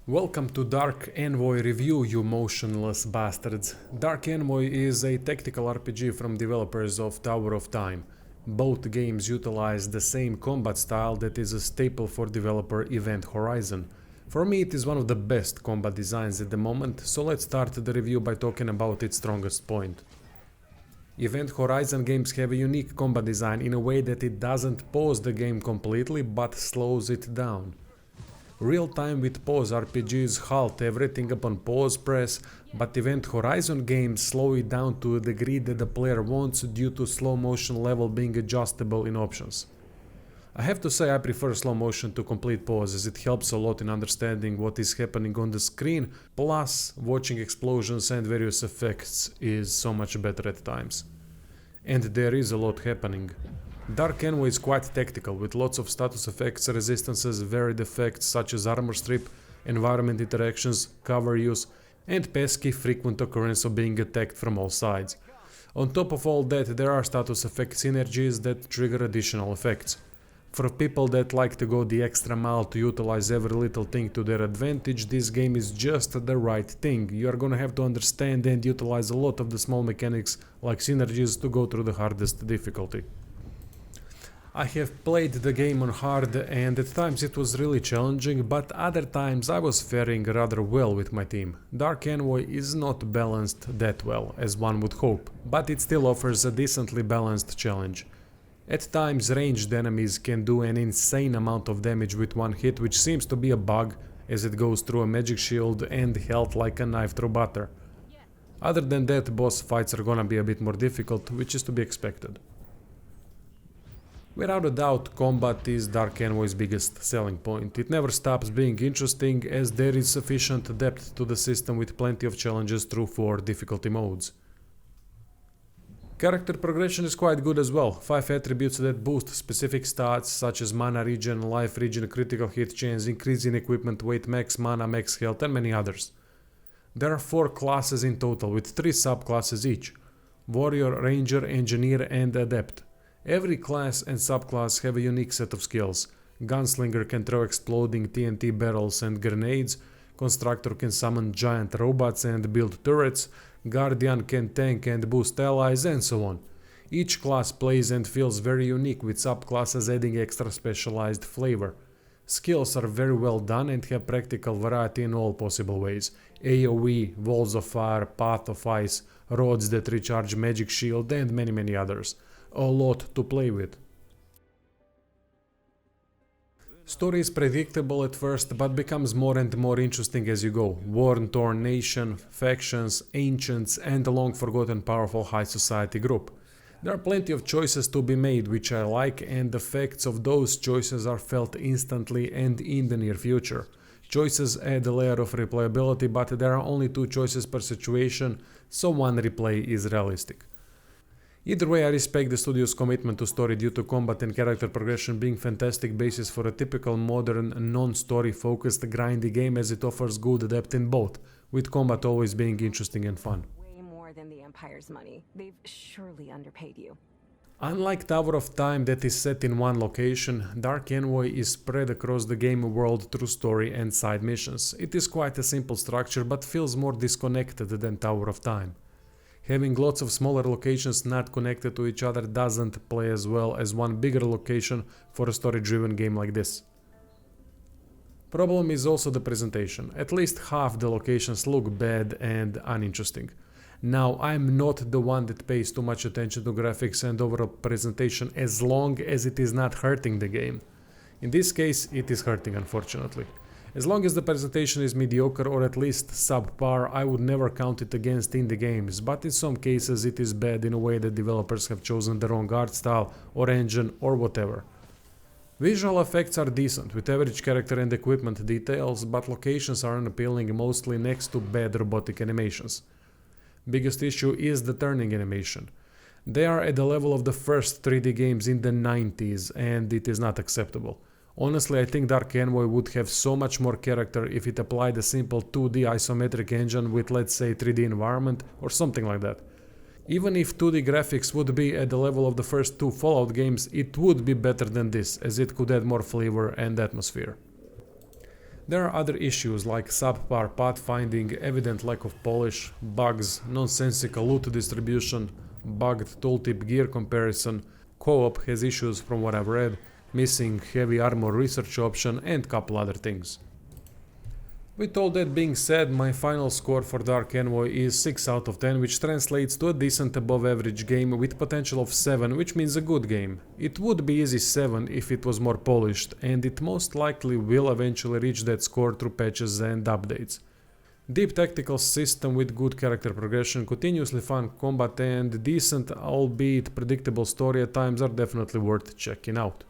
Welcome to Dark Envoy review, you motionless bastards. Dark Envoy is a tactical RPG from developers of Tower of Time. Both games utilize the same combat style that is a staple for developer Event Horizon. For me, it is one of the best combat designs at the moment, so let's start the review by talking about its strongest point. Event Horizon games have a unique combat design in a way that it doesn't pause the game completely but slows it down. Real-time with pause RPGs halt everything upon pause press, but Event Horizon games slow it down to a degree that the player wants due to slow motion level being adjustable in options. I have to say I prefer slow motion to complete pause as it helps a lot in understanding what is happening on the screen, plus watching explosions and various effects is so much better at times. And there is a lot happening. Dark Envoy is quite tactical, with lots of status effects, resistances, varied effects such as armor strip, environment interactions, cover use, and pesky frequent occurrence of being attacked from all sides. On top of all that, there are status effect synergies that trigger additional effects. For people that like to go the extra mile to utilize every little thing to their advantage, this game is just the right thing. You are gonna have to understand and utilize a lot of the small mechanics like synergies to go through the hardest difficulty. I have played the game on hard and at times it was really challenging, but other times I was faring rather well with my team. Dark Envoy is not balanced that well as one would hope, but it still offers a decently balanced challenge. At times ranged enemies can do an insane amount of damage with one hit, which seems to be a bug as it goes through a magic shield and health like a knife through butter. Other than that, boss fights are gonna be a bit more difficult, which is to be expected. Without a doubt, combat is Dark Envoy's biggest selling point. It never stops being interesting as there is sufficient depth to the system with plenty of challenges through 4 difficulty modes. Character progression is quite good as well. 5 attributes that boost specific stats such as mana regen, life regen, critical hit chance, increase in equipment weight, max mana, max health and many others. There are 4 classes in total with 3 subclasses each: Warrior, Ranger, Engineer and Adept. Every class and subclass have a unique set of skills. Gunslinger can throw exploding TNT barrels and grenades, Constructor can summon giant robots and build turrets, Guardian can tank and boost allies, and so on. Each class plays and feels very unique, with subclasses adding extra specialized flavor. Skills are very well done and have practical variety in all possible ways: AoE, Walls of Fire, Path of Ice, rods that recharge magic shield and many others. A lot to play with. Story is predictable at first, but becomes more and more interesting as you go. War-torn nation, factions, ancients, and a long-forgotten powerful high society group. There are plenty of choices to be made, which I like, and the effects of those choices are felt instantly and in the near future. Choices add a layer of replayability, but there are only 2 choices per situation, so one replay is realistic. Either way, I respect the studio's commitment to story due to combat and character progression being fantastic basis for a typical modern, non-story focused grindy game, as it offers good depth in both, with combat always being interesting and fun. Way more than the Empire's money. They've surely underpaid you. Unlike Tower of Time that is set in one location, Dark Envoy is spread across the game world through story and side missions. It is quite a simple structure but feels more disconnected than Tower of Time. Having lots of smaller locations not connected to each other doesn't play as well as one bigger location for a story-driven game like this. Problem is also the presentation. At least half the locations look bad and uninteresting. Now, I'm not the one that pays too much attention to graphics and overall presentation as long as it is not hurting the game. In this case, it is hurting, unfortunately. As long as the presentation is mediocre or at least subpar, I would never count it against indie games, but in some cases it is bad in a way that developers have chosen the wrong art style or engine or whatever. Visual effects are decent, with average character and equipment details, but locations are unappealing, mostly next to bad robotic animations. Biggest issue is the turning animation. They are at the level of the first 3D games in the 90s, and it is not acceptable. Honestly, I think Dark Envoy would have so much more character if it applied a simple 2D isometric engine with, let's say, 3D environment or something like that. Even if 2D graphics would be at the level of the first 2 Fallout games, it would be better than this, as it could add more flavor and atmosphere. There are other issues like subpar pathfinding, evident lack of polish, bugs, nonsensical loot distribution, bugged tooltip gear comparison, co-op has issues from what I've read, missing heavy armor research option and couple other things. With all that being said, my final score for Dark Envoy is 6 out of 10, which translates to a decent above average game with potential of 7, which means a good game. It would be easy 7 if it was more polished, and it most likely will eventually reach that score through patches and updates. Deep tactical system with good character progression, continuously fun combat and decent albeit predictable story at times are definitely worth checking out.